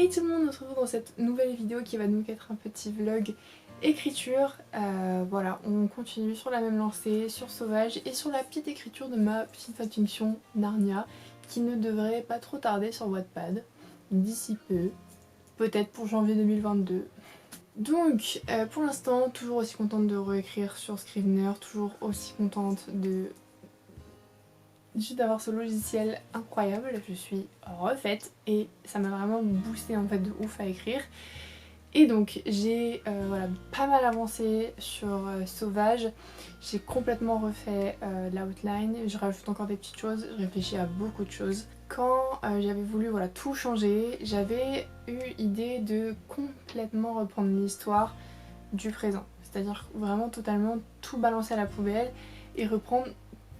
Et tout le monde, on se retrouve dans cette nouvelle vidéo qui va donc être un petit vlog écriture. Voilà, on continue sur la même lancée, sur Sauvage et sur la petite écriture de ma petite fanfiction Narnia qui ne devrait pas trop tarder sur Wattpad d'ici peu, peut-être pour janvier 2022. Donc pour l'instant, toujours aussi contente de réécrire sur Scrivener, toujours aussi contente de juste d'avoir ce logiciel incroyable. Je suis refaite et ça m'a vraiment boosté en fait de ouf à écrire. Et donc j'ai voilà, pas mal avancé sur Sauvage, j'ai complètement refait l'outline, je rajoute encore des petites choses, je réfléchis à beaucoup de choses. Quand j'avais voulu voilà, tout changer, j'avais eu idée de complètement reprendre l'histoire du présent. C'est-à-dire vraiment totalement tout balancer à la poubelle et reprendre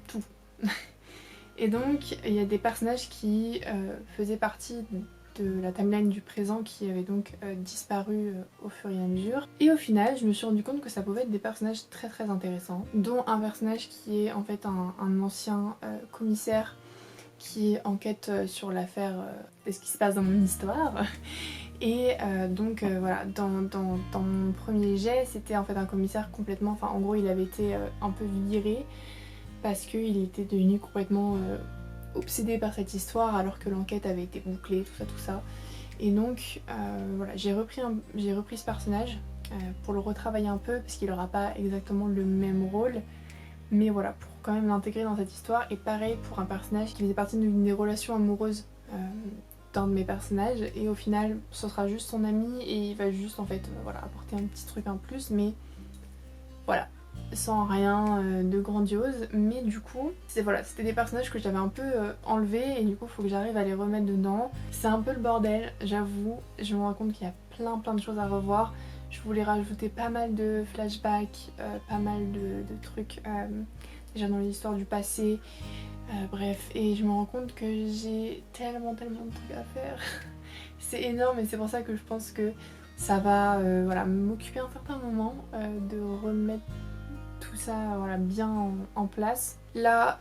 tout. Et donc il y a des personnages qui faisaient partie de la timeline du présent qui avait donc disparu au fur et à mesure. Et au final, je me suis rendu compte que ça pouvait être des personnages très très intéressants, dont un personnage qui est en fait un ancien commissaire qui enquête sur l'affaire de ce qui se passe dans mon histoire. Et donc voilà, dans mon premier jet, c'était en fait un commissaire complètement, enfin en gros il avait été un peu viré parce qu'il était devenu complètement obsédé par cette histoire alors que l'enquête avait été bouclée, tout ça. Et donc voilà, j'ai repris ce personnage pour le retravailler un peu parce qu'il n'aura pas exactement le même rôle, mais voilà, pour quand même l'intégrer dans cette histoire. Et pareil pour un personnage qui faisait partie d'une des relations amoureuses d'un de mes personnages, et au final ce sera juste son ami et il va juste en fait voilà, apporter un petit truc en plus, mais voilà, sans rien de grandiose. Mais du coup voilà, c'était des personnages que j'avais un peu enlevés et du coup il faut que j'arrive à les remettre dedans. C'est un peu le bordel, j'avoue, je me rends compte qu'il y a plein de choses à revoir. Je voulais rajouter pas mal de flashbacks, pas mal de trucs déjà dans l'histoire du passé, bref, et je me rends compte que j'ai tellement de trucs à faire. C'est énorme et c'est pour ça que je pense que ça va voilà, m'occuper un certain moment de remettre tout ça voilà, bien en place. Là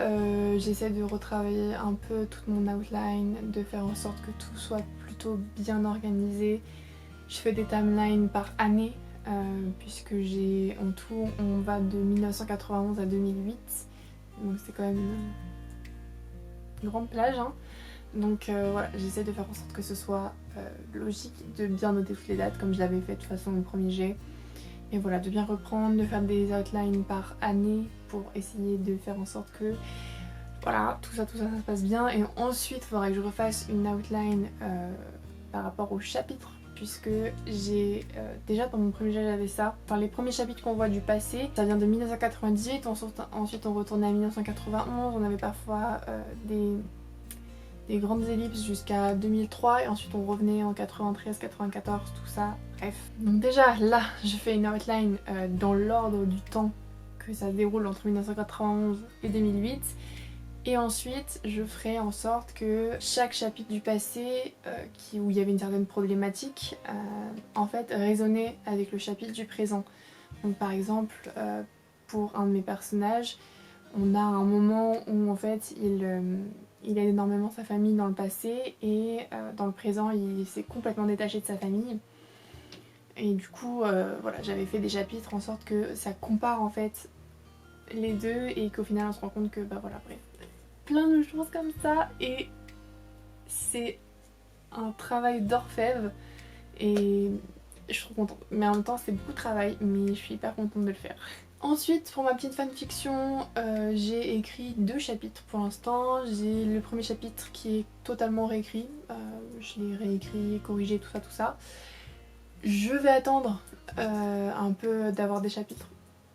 j'essaie de retravailler un peu toute mon outline, de faire en sorte que tout soit plutôt bien organisé. Je fais des timelines par année puisque j'ai en tout, on va de 1991 à 2008, donc c'est quand même une grande plage hein. Donc voilà, j'essaie de faire en sorte que ce soit logique, de bien noter toutes les dates comme je l'avais fait de toute façon au premier jet. Et voilà, de bien reprendre, de faire des outlines par année pour essayer de faire en sorte que voilà, tout ça se passe bien. Et ensuite, il faudrait que je refasse une outline par rapport au chapitre, puisque j'ai déjà dans mon premier jet j'avais ça. Enfin, les premiers chapitres qu'on voit du passé, ça vient de 1998, ensuite on retournait à 1991, on avait parfois des grandes ellipses jusqu'à 2003 et ensuite on revenait en 93, 94, tout ça, bref. Donc déjà là je fais une outline dans l'ordre du temps que ça se déroule entre 1991 et 2008, et ensuite je ferai en sorte que chaque chapitre du passé où il y avait une certaine problématique en fait résonnait avec le chapitre du présent. Donc par exemple pour un de mes personnages, on a un moment où en fait il aide énormément sa famille dans le passé et dans le présent il s'est complètement détaché de sa famille. Et du coup voilà, j'avais fait des chapitres en sorte que ça compare en fait les deux et qu'au final on se rend compte que bah voilà, bref, plein de choses comme ça, et c'est un travail d'orfèvre et je suis trop contente. Mais en même temps c'est beaucoup de travail, mais je suis hyper contente de le faire. Ensuite, pour ma petite fanfiction, j'ai écrit 2 chapitres pour l'instant. J'ai le premier chapitre qui est totalement réécrit, je l'ai réécrit, corrigé, tout ça. Je vais attendre un peu d'avoir des chapitres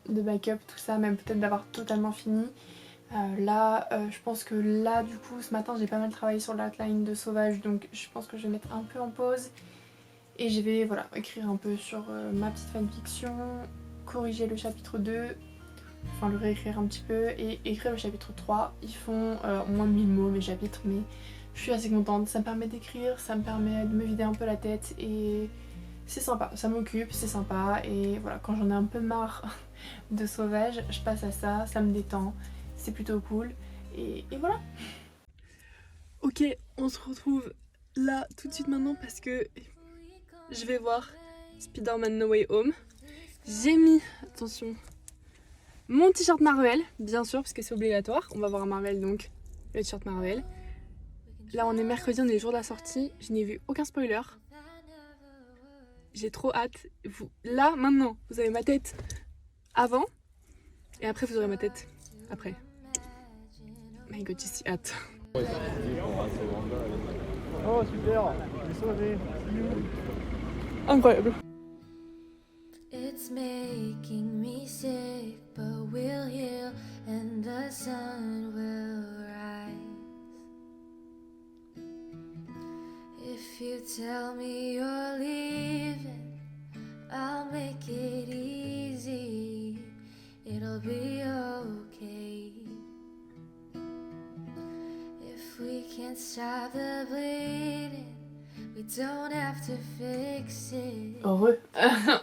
de backup, tout ça, même peut-être d'avoir totalement fini. Là, je pense que là, du coup, ce matin, j'ai pas mal travaillé sur l'outline de Sauvage, donc je pense que je vais mettre un peu en pause. Et je vais, voilà, écrire un peu sur ma petite fanfiction, corriger le chapitre 2, enfin le réécrire un petit peu, et écrire le chapitre 3. Ils font moins de 1000 mots mes chapitres, mais je suis assez contente. Ça me permet d'écrire, ça me permet de me vider un peu la tête et c'est sympa, ça m'occupe, c'est sympa. Et voilà, quand j'en ai un peu marre de Sauvage, je passe à ça, ça me détend, c'est plutôt cool. Et voilà. Ok, on se retrouve là tout de suite maintenant parce que je vais voir Spider-Man No Way Home. J'ai mis, attention, mon t-shirt Marvel, bien sûr, parce que c'est obligatoire. On va voir un Marvel, donc le t-shirt Marvel. Là, on est mercredi, on est le jour de la sortie. Je n'ai vu aucun spoiler. J'ai trop hâte. Là, maintenant, vous avez ma tête avant. Et après, vous aurez ma tête après. My god, j'ai si hâte. Oh super, j'ai sauvé. Incroyable. It's making me sick, but we'll heal and the sun will rise. If you tell me you're leaving, I'll make it easy. It'll be okay. If we can't stop the bleeding, we don't have to fix it. Heureux.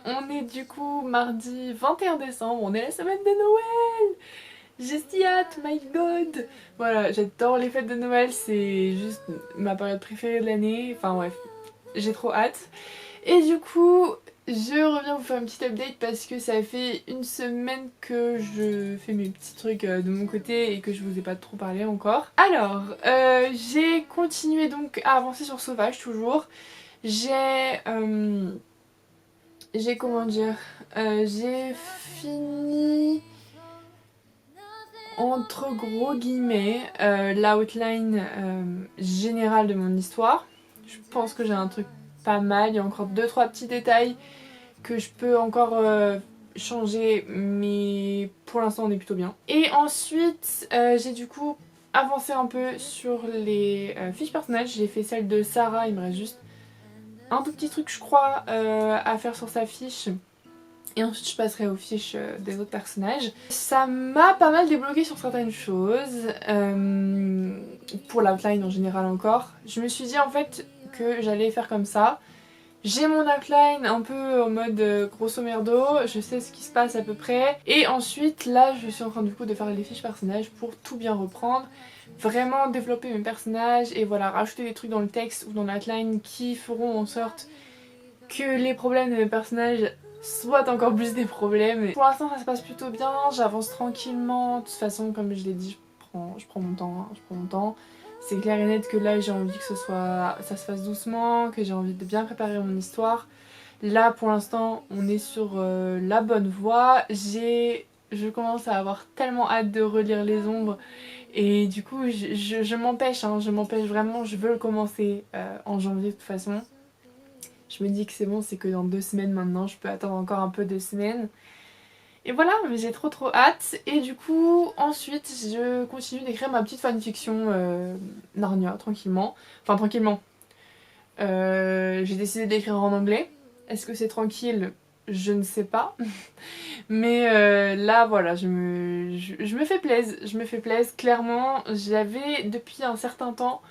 On est du coup mardi 21 décembre, on est la semaine de Noël. J'ai si hâte, my god. Voilà, j'adore les fêtes de Noël, c'est juste ma période préférée de l'année. Enfin bref, j'ai trop hâte. Et du coup, je reviens vous faire une petite update parce que ça fait une semaine que je fais mes petits trucs de mon côté et que je vous ai pas trop parlé encore. Alors, j'ai continué donc à avancer sur Sauvage toujours. J'ai comment dire, j'ai fini entre gros guillemets l'outline générale de mon histoire. Je pense que j'ai un truc pas mal, il y a encore 2-3 petits détails que je peux encore changer, mais pour l'instant on est plutôt bien. Et ensuite j'ai du coup avancé un peu sur les fiches personnages. J'ai fait celle de Sarah, il me reste juste un tout petit truc je crois à faire sur sa fiche. Et ensuite je passerai aux fiches des autres personnages. Ça m'a pas mal débloqué sur certaines choses, pour l'outline en général encore. Je me suis dit en fait que j'allais faire comme ça. J'ai mon outline un peu en mode grosso merdo, je sais ce qui se passe à peu près. Et ensuite là je suis en train du coup de faire les fiches personnages pour tout bien reprendre. Vraiment développer mes personnages et voilà, rajouter des trucs dans le texte ou dans l'outline qui feront en sorte que les problèmes de mes personnages soient encore plus des problèmes. Pour l'instant ça se passe plutôt bien, j'avance tranquillement. De toute façon comme je l'ai dit, je prends mon temps, hein, je prends mon temps. C'est clair et net que là j'ai envie que ça se fasse doucement, que j'ai envie de bien préparer mon histoire. Là pour l'instant on est sur la bonne voie. Je commence à avoir tellement hâte de relire Les Ombres et du coup je m'empêche, hein, je m'empêche vraiment, je veux le commencer en janvier de toute façon. Je me dis que c'est bon, c'est que dans 2 semaines maintenant, je peux attendre encore un peu 2 semaines. Et voilà, mais j'ai trop hâte. Et du coup, ensuite, je continue d'écrire ma petite fanfiction Narnia, tranquillement. Enfin, tranquillement. J'ai décidé d'écrire en anglais. Est-ce que c'est tranquille? Je ne sais pas. Mais là, voilà, je me fais plaisir. Je me fais plaisir. Clairement, j'avais depuis un certain temps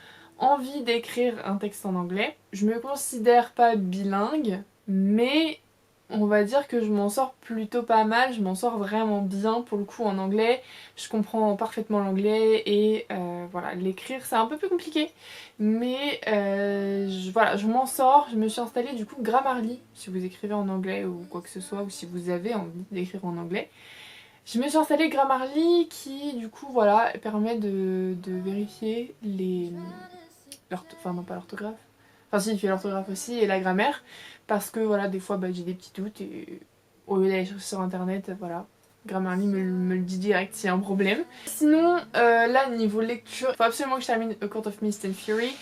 envie d'écrire un texte en anglais. Je me considère pas bilingue, mais on va dire que je m'en sors plutôt pas mal, je m'en sors vraiment bien pour le coup en anglais. Je comprends parfaitement l'anglais et voilà, l'écrire c'est un peu plus compliqué. Mais voilà, je m'en sors, je me suis installée du coup Grammarly, si vous écrivez en anglais ou quoi que ce soit, ou si vous avez envie d'écrire en anglais. Je me suis installée Grammarly qui du coup voilà permet de vérifier enfin non pas l'orthographe, enfin si il fait l'orthographe aussi et la grammaire parce que voilà des fois j'ai des petits doutes et au lieu d'aller chercher sur internet voilà Grammarly me le dit direct s'il y a un problème. Sinon là niveau lecture il faut absolument que je termine A Court of Mist and Fury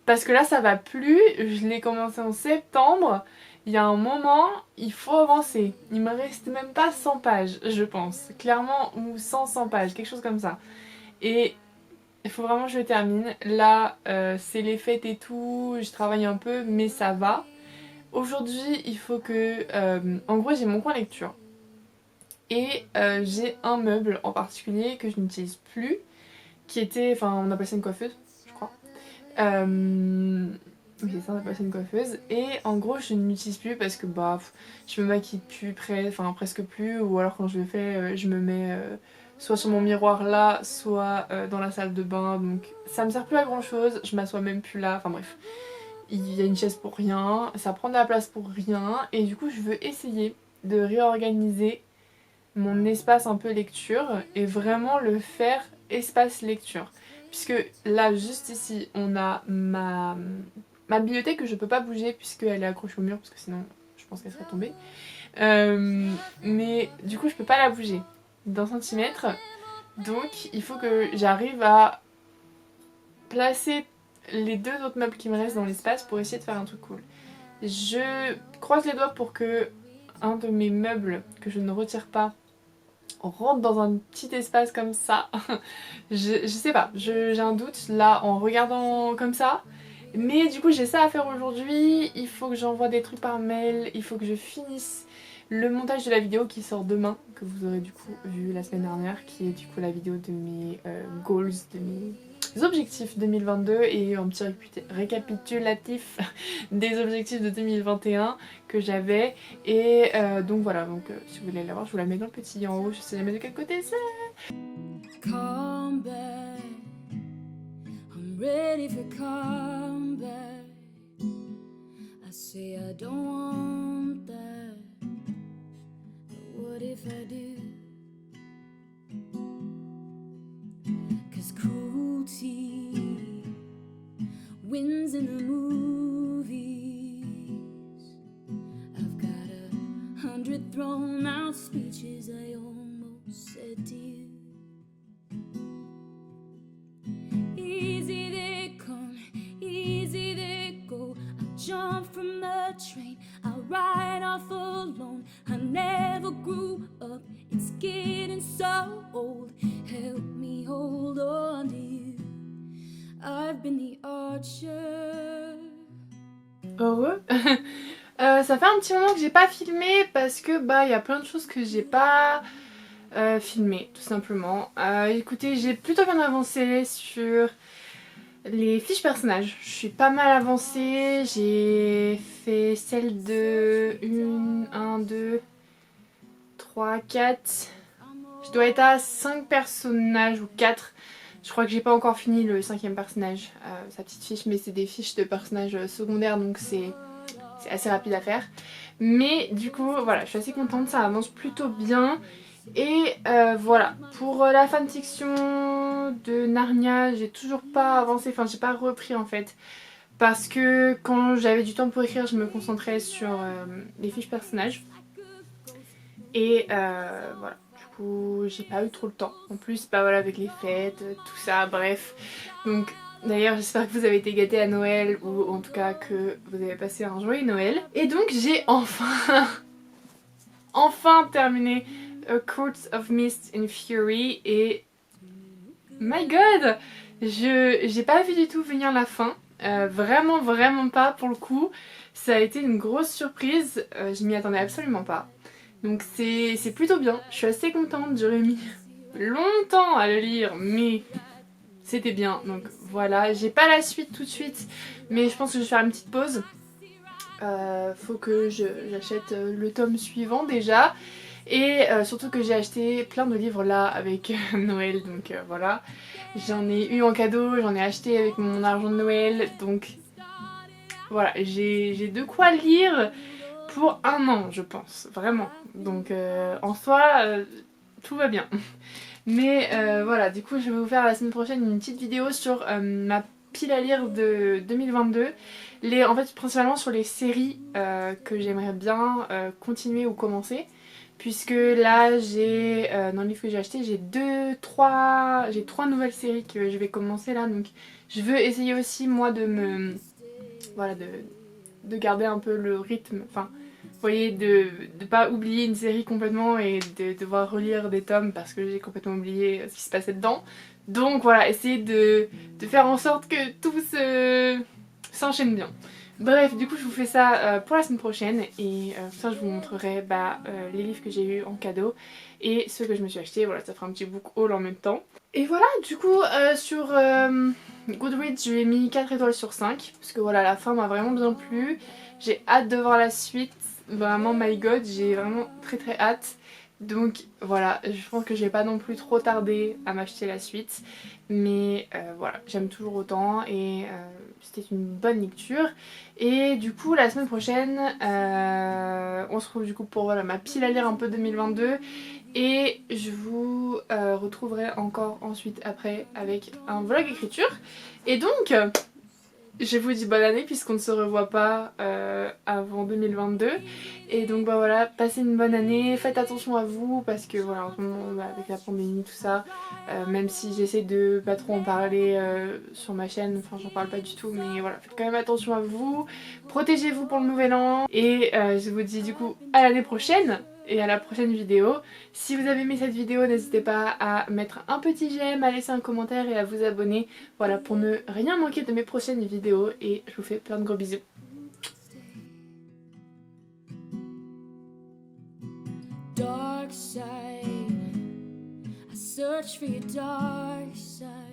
parce que là ça va plus, je l'ai commencé en septembre. Il y a un moment, il faut avancer. Il me reste même pas 100 pages, je pense. Clairement, ou 100 pages, quelque chose comme ça. Et il faut vraiment que je le termine. Là, c'est les fêtes et tout, je travaille un peu, mais ça va. Aujourd'hui, il faut que... en gros, j'ai mon coin lecture. Et j'ai un meuble en particulier que je n'utilise plus, qui était... Enfin, on appelle ça une coiffeuse, je crois. Oui, c'est ça, on appelle ça une coiffeuse. Et en gros, je ne l'utilise plus parce que bah, je me maquille plus, presque plus. Ou alors quand je le fais, je me mets... soit sur mon miroir là, soit dans la salle de bain, donc ça me sert plus à grand chose, je m'assois même plus là, enfin bref. il y a une chaise pour rien, ça prend de la place pour rien et du coup je veux essayer de réorganiser mon espace un peu lecture et vraiment le faire espace lecture. Puisque là juste ici on a ma bibliothèque que je peux pas bouger puisqu'elle est accrochée au mur parce que sinon je pense qu'elle serait tombée. Mais du coup je peux pas la bouger d'un centimètre. Donc il faut que j'arrive à placer les 2 autres meubles qui me restent dans l'espace pour essayer de faire un truc cool. Je croise les doigts pour que un de mes meubles que je ne retire pas rentre dans un petit espace comme ça. je sais pas, j'ai un doute là en regardant comme ça. Mais du coup j'ai ça à faire aujourd'hui, il faut que j'envoie des trucs par mail, il faut que je finisse le montage de la vidéo qui sort demain, que vous aurez du coup vu la semaine dernière, qui est du coup la vidéo de mes goals, de mes objectifs 2022 et un petit récapitulatif des objectifs de 2021 que j'avais. Et donc voilà, donc si vous voulez la voir, je vous la mets dans le petit en haut, je sais jamais de quel côté c'est. Come back, I'm ready for comeback. I say I don't want that, but what if I do? 'Cause cruelty wins in the movies. I've got 100 thrown out speeches I almost said to you. Easy they come, easy they go. I jump from the train, I ride off alone. I never grew up, it's getting so old. Help me hold on to you. I've been the archer. Heureux. Ça fait un petit moment que j'ai pas filmé parce que bah il y a plein de choses que j'ai pas filmé tout simplement. Écoutez, j'ai plutôt bien avancé sur les fiches personnages. Je suis pas mal avancée, j'ai fait celle de 1, 2, 3, 4. Je dois être à 5 personnages ou 4. Je crois que j'ai pas encore fini le 5e personnage, sa petite fiche, mais c'est des fiches de personnages secondaires donc c'est assez rapide à faire. Mais du coup voilà, je suis assez contente, ça avance plutôt bien. Et voilà, pour la fanfiction de Narnia, j'ai toujours pas avancé, enfin j'ai pas repris en fait. Parce que quand j'avais du temps pour écrire, je me concentrais sur les fiches personnages. Et voilà, du coup j'ai pas eu trop le temps. En plus, bah voilà, avec les fêtes, tout ça, bref. Donc d'ailleurs j'espère que vous avez été gâtés à Noël ou en tout cas que vous avez passé un joyeux Noël. Et donc j'ai enfin, enfin terminé A Court of Mist and Fury et my god, j'ai pas vu du tout venir la fin. Vraiment pas pour le coup. Ça a été une grosse surprise, je m'y attendais absolument pas. Donc c'est plutôt bien, je suis assez contente, j'aurais mis longtemps à le lire mais c'était bien. Donc voilà, j'ai pas la suite tout de suite mais je pense que je vais faire une petite pause. Faut que j'achète le tome suivant déjà. Et surtout que j'ai acheté plein de livres là avec Noël, donc voilà. J'en ai eu en cadeau, j'en ai acheté avec mon argent de Noël, donc voilà, j'ai de quoi lire pour 1 an je pense, vraiment. Donc en soi, tout va bien. Mais voilà, du coup je vais vous faire la semaine prochaine une petite vidéo sur ma pile à lire de 2022. En fait principalement sur les séries que j'aimerais bien continuer ou commencer. Puisque là j'ai, dans le livre que j'ai acheté, j'ai 3 nouvelles séries que je vais commencer là. Donc je veux essayer aussi moi de me... Voilà, de garder un peu le rythme. Enfin, vous voyez, de pas oublier une série complètement et de devoir relire des tomes parce que j'ai complètement oublié ce qui se passait dedans. Donc voilà, essayer de faire en sorte que tout s'enchaîne bien. Bref, du coup je vous fais ça pour la semaine prochaine et ça je vous montrerai les livres que j'ai eu en cadeau et ceux que je me suis acheté. Voilà, ça fera un petit book haul en même temps. Et voilà, du coup sur Goodreads je lui ai mis 4 étoiles sur 5 parce que voilà, la fin m'a vraiment bien plu. J'ai hâte de voir la suite, vraiment my god, j'ai vraiment très hâte. Donc voilà, je pense que je vais pas non plus trop tarder à m'acheter la suite. Mais voilà, j'aime toujours autant et c'était une bonne lecture. Et du coup la semaine prochaine, on se retrouve du coup pour voilà, ma pile à lire un peu 2022. Et je vous retrouverai encore ensuite après avec un vlog écriture. Et donc, je vous dis bonne année puisqu'on ne se revoit pas avant 2022. Et donc bah voilà, passez une bonne année, faites attention à vous parce que voilà, en ce moment bah, avec la pandémie tout ça, même si j'essaie de pas trop en parler sur ma chaîne, enfin j'en parle pas du tout, mais voilà, faites quand même attention à vous, protégez-vous pour le nouvel an et je vous dis du coup à l'année prochaine et à la prochaine vidéo. Si vous avez aimé cette vidéo, n'hésitez pas à mettre un petit j'aime, à laisser un commentaire et à vous abonner, voilà, pour ne rien manquer de mes prochaines vidéos et je vous fais plein de gros bisous. Dark side, I search for your dark side.